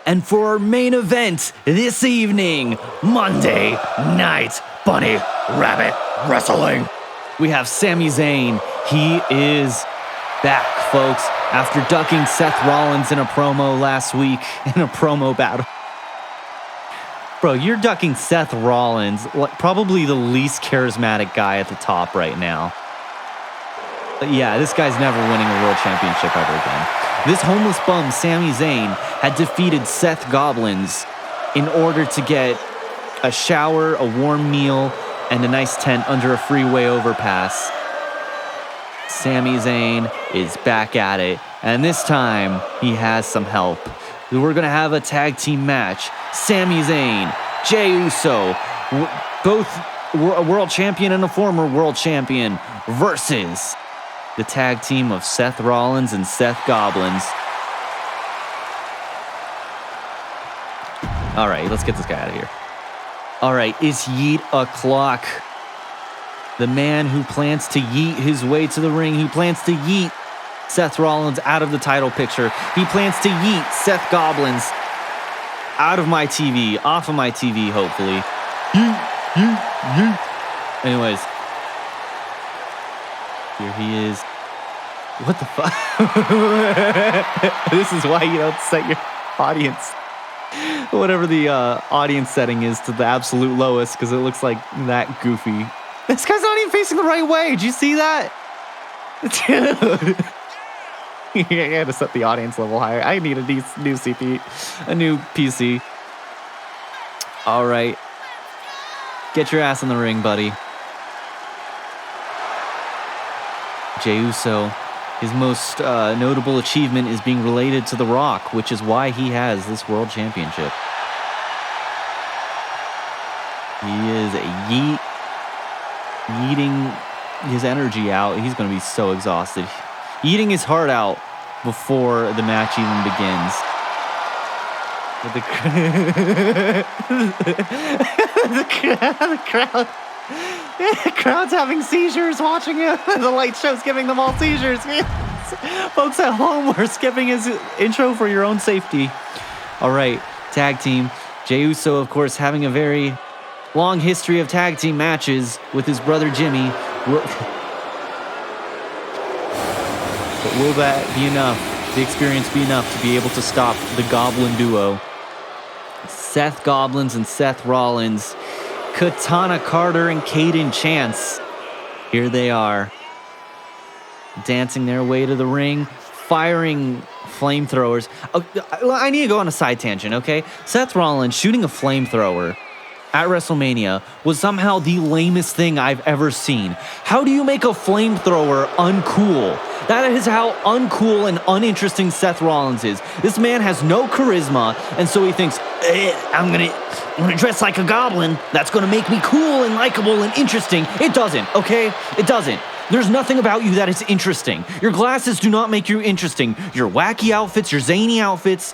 And for our main event this evening, Monday Night Bunny Rabbit Wrestling, we have Sami Zayn. He is back, folks, after ducking Seth Rollins in a promo last week in a promo battle. Bro, you're ducking Seth Rollins, probably the least charismatic guy at the top right now. But yeah, this guy's never winning a world championship ever again. This homeless bum, Sami Zayn, had defeated Seth Goblins in order to get a shower, a warm meal, and a nice tent under a freeway overpass. Sami Zayn is back at it, and this time he has some help. We're going to have a tag team match. Sami Zayn, Jey Uso, both a world champion and a former world champion, versus the tag team of Seth Rollins and Seth Goblins. All right, let's get this guy out of here. All right, it's yeet o'clock. The man who plans to yeet his way to the ring, who plans to yeet Seth Rollins out of the title picture. He plans to yeet Seth Goblins out of my TV, off of my TV, hopefully. Yeet, yeet, yeet. Anyways. Here he is. What the fuck? This is why you don't set your audience, whatever the audience setting is, to the absolute lowest, because it looks like that goofy. This guy's not even facing the right way. Did you see that? Dude. I had to set the audience level higher. I need a new CP, a new PC. All right. Get your ass in the ring, buddy. Jey Uso, his most notable achievement is being related to The Rock, which is why he has this world championship. He is yeeting his energy out. He's going to be so exhausted. Eating his heart out before the match even begins. The crowd's having seizures watching it. The light show's giving them all seizures. Folks at home, we're skipping his intro for your own safety. All right, tag team. Jey Uso, of course, having a very long history of tag team matches with his brother Jimmy. But will that be enough? The experience be enough to be able to stop the Goblin duo? Seth Goblins and Seth Rollins. Katana Carter and Caden Chance. Here they are, dancing their way to the ring, firing flamethrowers. Oh, I need to go on a side tangent, okay? Seth Rollins shooting a flamethrower at WrestleMania was somehow the lamest thing I've ever seen. How do you make a flamethrower uncool? That is how uncool and uninteresting Seth Rollins is. This man has no charisma, and so he thinks, I'm gonna dress like a goblin. That's gonna make me cool and likable and interesting. It doesn't, okay? It doesn't. There's nothing about you that is interesting. Your glasses do not make you interesting. Your wacky outfits, your zany outfits,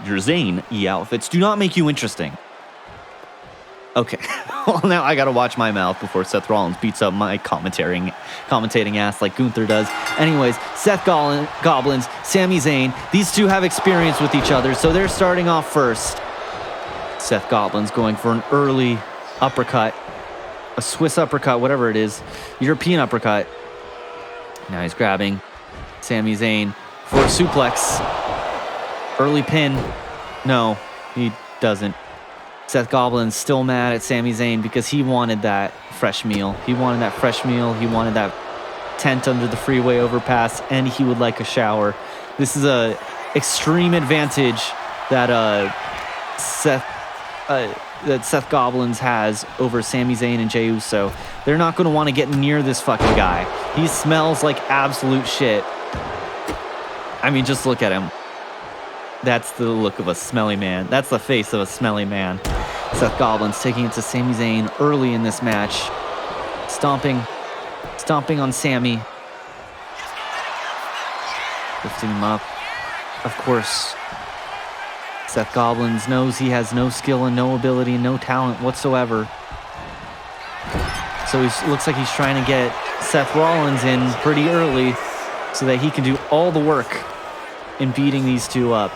your zany outfits do not make you interesting. Okay, well, now I gotta watch my mouth before Seth Rollins beats up my commentating ass like Gunther does. Anyways, Seth Goblins, Sami Zayn, these two have experience with each other, so they're starting off first. Seth Goblins going for an early uppercut, a Swiss uppercut, whatever it is, European uppercut. Now he's grabbing Sami Zayn for a suplex. Early pin. No, he doesn't. Seth Goblins still mad at Sami Zayn because he wanted that fresh meal. He wanted that fresh meal. He wanted that tent under the freeway overpass, and he would like a shower. This is a extreme advantage that Seth Goblins has over Sami Zayn and Jey Uso. They're not going to want to get near this fucking guy. He smells like absolute shit. I mean, just look at him. That's the look of a smelly man. That's the face of a smelly man. Seth Goblins taking it to Sami Zayn early in this match. Stomping on Sami. Lifting him up. Of course, Seth Goblins knows he has no skill and no ability and no talent whatsoever. So he looks like he's trying to get Seth Rollins in pretty early so that he can do all the work in beating these two up.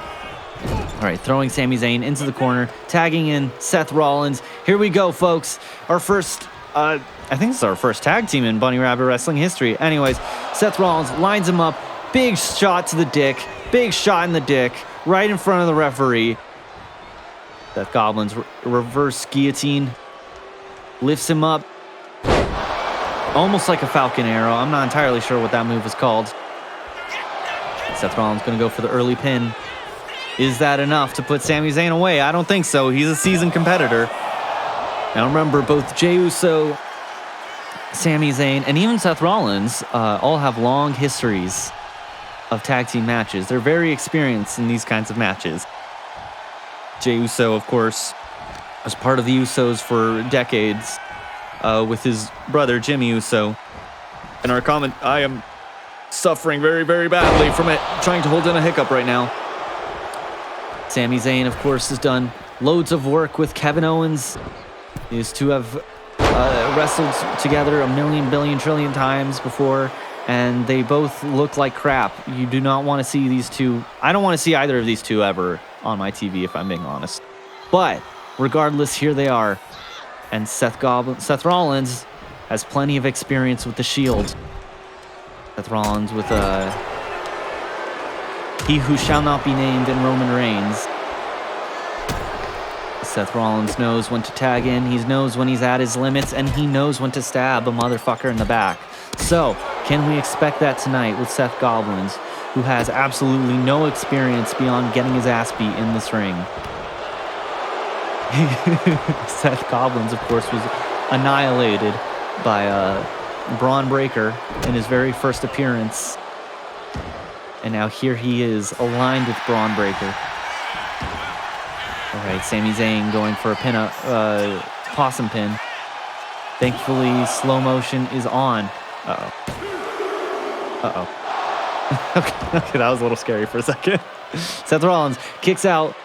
All right, throwing Sami Zayn into the corner, tagging in Seth Rollins. Here we go, folks. Our first, I think this is our first tag team in Bunny Rabbit Wrestling history. Anyways, Seth Rollins lines him up. Big shot to the dick. Big shot in the dick. Right in front of the referee. Seth Goblins reverse guillotine. Lifts him up. Almost like a falcon arrow. I'm not entirely sure what that move is called. Seth Rollins going to go for the early pin. Is that enough to put Sami Zayn away? I don't think so. He's a seasoned competitor. Now remember, both Jey Uso, Sami Zayn, and even Seth Rollins all have long histories of tag team matches. They're very experienced in these kinds of matches. Jey Uso, of course, was part of the Usos for decades with his brother, Jimmy Uso. In our comment, I am suffering very, very badly from it. Trying to hold in a hiccup right now. Sami Zayn, of course, has done loads of work with Kevin Owens. These two have wrestled together a million, billion, trillion times before, and they both look like crap. You do not want to see these two. I don't want to see either of these two ever on my TV, if I'm being honest. But regardless, here they are. And Seth Rollins has plenty of experience with the Shield. Seth Rollins with he who shall not be named in Roman Reigns. Seth Rollins knows when to tag in, he knows when he's at his limits, and he knows when to stab a motherfucker in the back. So, can we expect that tonight with Seth Goblins, who has absolutely no experience beyond getting his ass beat in this ring? Seth Goblins, of course, was annihilated by Braun Breaker in his very first appearance. And now here he is, aligned with Braun Breaker. All right, Sami Zayn going for a pin-up, possum pin. Thankfully, slow motion is on. Uh-oh. Okay, that was a little scary for a second. Seth Rollins kicks out.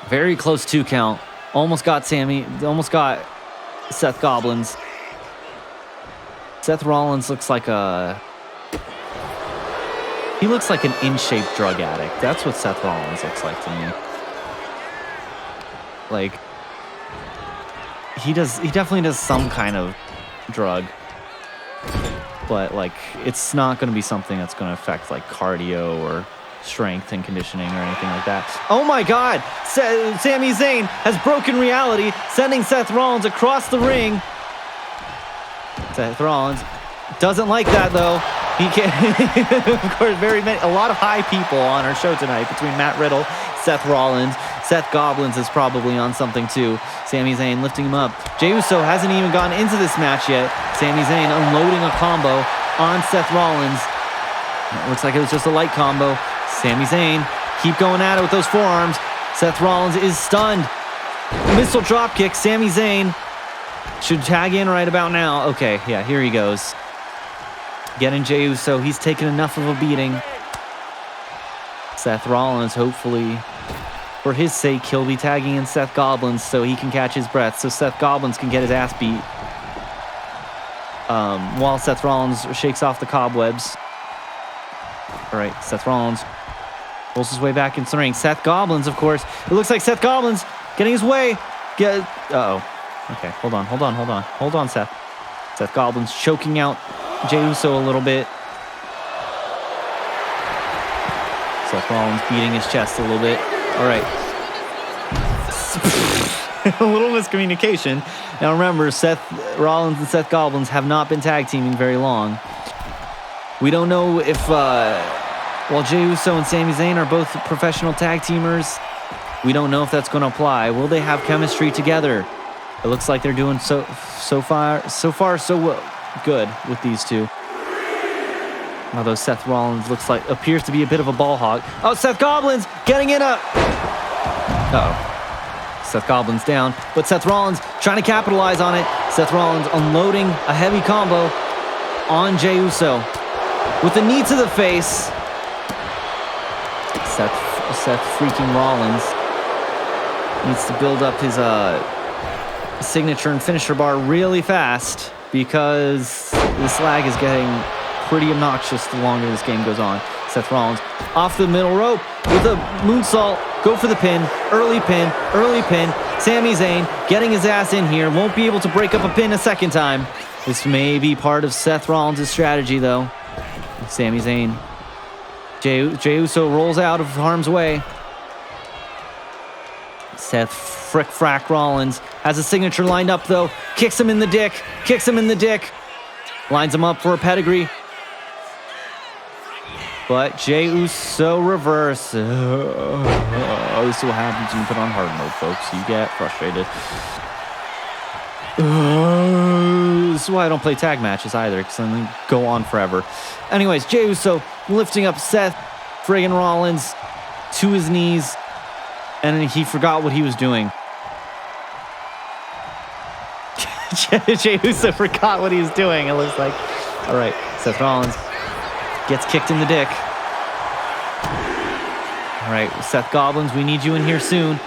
Very close 2 count. Almost got Seth Goblins. Seth Rollins looks like he looks like an in-shape drug addict. That's what Seth Rollins looks like to me. Like, he definitely does some kind of drug. But, like, it's not going to be something that's going to affect, like, cardio or strength and conditioning or anything like that. Oh my God! Sami Zayn has broken reality, sending Seth Rollins across the ring. Seth Rollins doesn't like that, though. He can't. Of course, a lot of high people on our show tonight between Matt Riddle, Seth Rollins. Seth Goblins is probably on something too. Sami Zayn lifting him up. Jey Uso hasn't even gone into this match yet. Sami Zayn unloading a combo on Seth Rollins. It looks like it was just a light combo. Sami Zayn keep going at it with those forearms. Seth Rollins is stunned. Missile dropkick. Sami Zayn should tag in right about now. Okay, yeah, here he goes. Getting Jey Uso. He's taken enough of a beating. Seth Rollins, hopefully, for his sake, he'll be tagging in Seth Goblins so he can catch his breath, so Seth Goblins can get his ass beat. While Seth Rollins shakes off the cobwebs. All right, Seth Rollins pulls his way back into the ring. Seth Goblins, of course. It looks like Seth Goblins getting his way. Uh-oh. Okay, hold on, Seth. Seth Goblins choking out Jey Uso a little bit. Seth Rollins beating his chest a little bit. All right. A little miscommunication. Now remember, Seth Rollins and Seth Goblins have not been tag teaming very long. We don't know if, while Jey Uso and Sami Zayn are both professional tag teamers, we don't know if that's going to apply. Will they have chemistry together? It looks like they're doing so far so good with these two. Although Seth Rollins appears to be a bit of a ball hog. Oh, Seth Goblins getting in a... Uh-oh. Seth Goblins down, but Seth Rollins trying to capitalize on it. Seth Rollins unloading a heavy combo on Jey Uso with the knee to the face. Seth freaking Rollins needs to build up his signature and finisher bar really fast because this lag is getting pretty obnoxious the longer this game goes on. Seth Rollins off the middle rope with a moonsault Go for the pin. Early pin. Early pin. Sami Zayn getting his ass in here. Won't be able to break up a pin a second time. This may be part of Seth Rollins' strategy, though. Sami Zayn. Jey Uso rolls out of harm's way. Seth Frack Rollins has a signature lined up, though. Kicks him in the dick. Kicks him in the dick. Lines him up for a pedigree. But Jey Uso reverse. This is what happens when you put on hard mode, folks. You get frustrated. This is why I don't play tag matches either, because then they go on forever. Anyways, Jey Uso lifting up Seth friggin' Rollins to his knees, and then he forgot what he was doing. Jey Uso forgot what he was doing, it looks like. All right, Seth Rollins gets kicked in the dick. All right, Seth Goblins, we need you in here soon.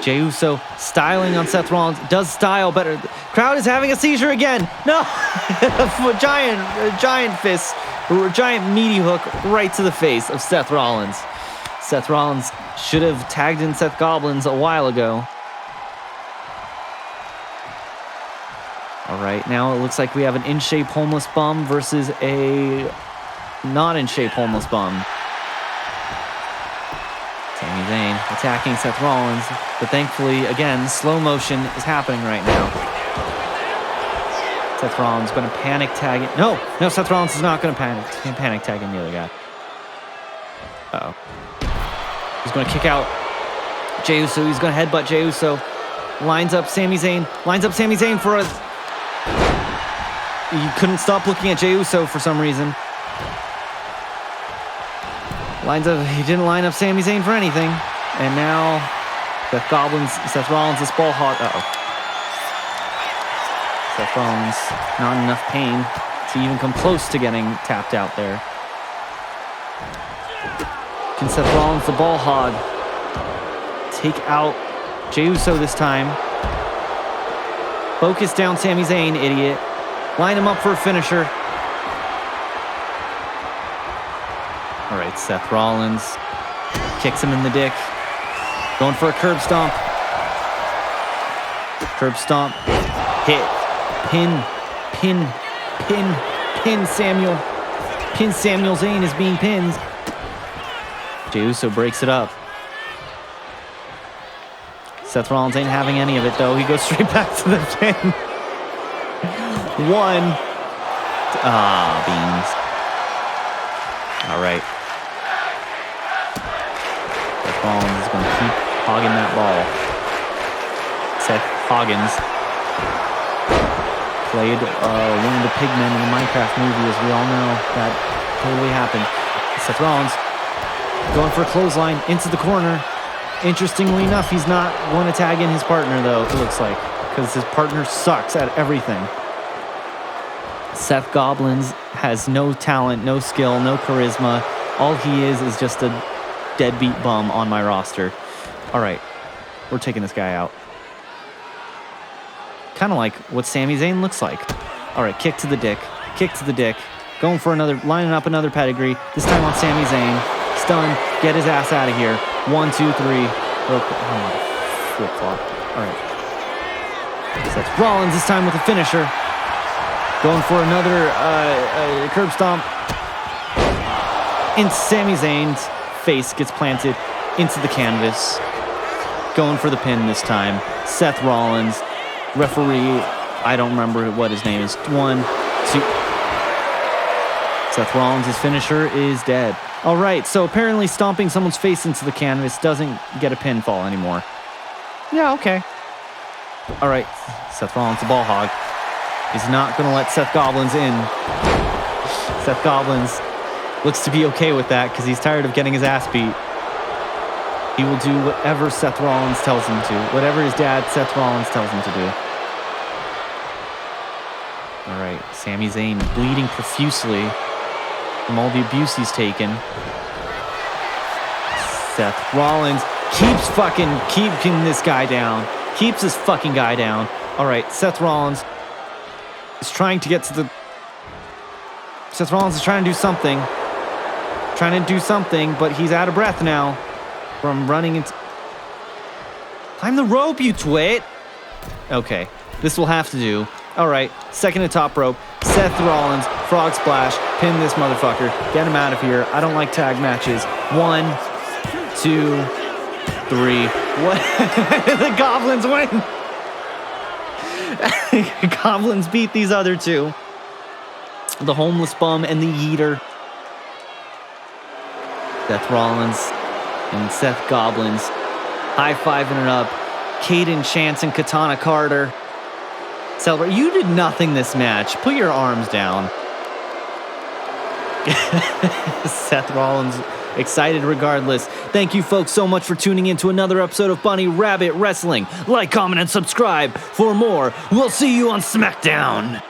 Jey Uso styling on Seth Rollins. Does style better. Crowd is having a seizure again. No! giant fist, giant meaty hook right to the face of Seth Rollins. Seth Rollins should have tagged in Seth Goblins a while ago. All right, now it looks like we have an in-shape homeless bum versus a not in-shape homeless bum. Sami Zayn attacking Seth Rollins, but thankfully, again, slow motion is happening right now. Seth Rollins going to panic tag it. No, Seth Rollins is not going to panic tag in the other guy. Uh-oh. He's going to kick out Jey Uso. He's going to headbutt Jey Uso. Lines up Sami Zayn for a... He couldn't stop looking at Jey Uso for some reason. He didn't line up Sami Zayn for anything. And now Seth Rollins, this ball hog. Uh-oh. Seth Rollins, not enough pain to even come close to getting tapped out there. Can Seth Rollins, the ball hog, take out Jey Uso this time? Focus down Sami Zayn, idiot. Line him up for a finisher. All right, Seth Rollins kicks him in the dick. Going for a curb stomp. Curb stomp. Hit. Pin Samuel. Pin Samuel Zayn is being pinned. Jey Uso breaks it up. Seth Rollins ain't having any of it, though. He goes straight back to the pin. One. Beans. All right. Seth Rollins is going to keep hogging that ball. Seth Hoggins played one of the pigmen in the Minecraft movie, as we all know. That totally happened. Seth Rollins going for a clothesline into the corner. Interestingly enough, he's not going to tag in his partner, though, it looks like, because his partner sucks at everything. Seth Goblins has no talent, no skill, no charisma. All he is just a deadbeat bum on my roster. All right, we're taking this guy out. Kind of like what Sami Zayn looks like. All right, kick to the dick. Kick to the dick. Going for another, lining up another pedigree. This time on Sami Zayn. Stun. Get his ass out of here. 1, 2, 3. Flip flop. All right. Seth Rollins this time with a finisher. Going for another curb stomp. And Sami Zayn's face gets planted into the canvas. Going for the pin this time. Seth Rollins. Referee, I don't remember what his name is. 1, 2. Seth Rollins' finisher is dead. All right, so apparently stomping someone's face into the canvas doesn't get a pinfall anymore. Yeah, okay. All right, Seth Rollins, the ball hog, is not going to let Seth Goblins in. Seth Goblins looks to be okay with that because he's tired of getting his ass beat. He will do whatever Seth Rollins tells him to. Whatever his dad, Seth Rollins, tells him to do. All right, Sami Zayn bleeding profusely from all the abuse he's taken. Seth Rollins keeps keeping this guy down. Keeps this fucking guy down. All right, Seth Rollins is trying to get to the... Seth Rollins is trying to do something. But he's out of breath now from running into... Climb the rope, you twit. Okay, this will have to do. All right, second to top rope. Seth Rollins, frog splash, pin this motherfucker. Get him out of here. I don't like tag matches. 1, 2, 3. What? The Goblins win. Goblins beat these other two. The homeless bum and the yeeter. Seth Rollins and Seth Goblins high-fiving it up. Caden Chance and Katana Carter. Celebrate. You did nothing this match. Put your arms down. Seth Rollins excited regardless. Thank you folks so much for tuning in to another episode of Bunny Rabbit Wrestling. Like, comment, and subscribe for more. We'll see you on SmackDown.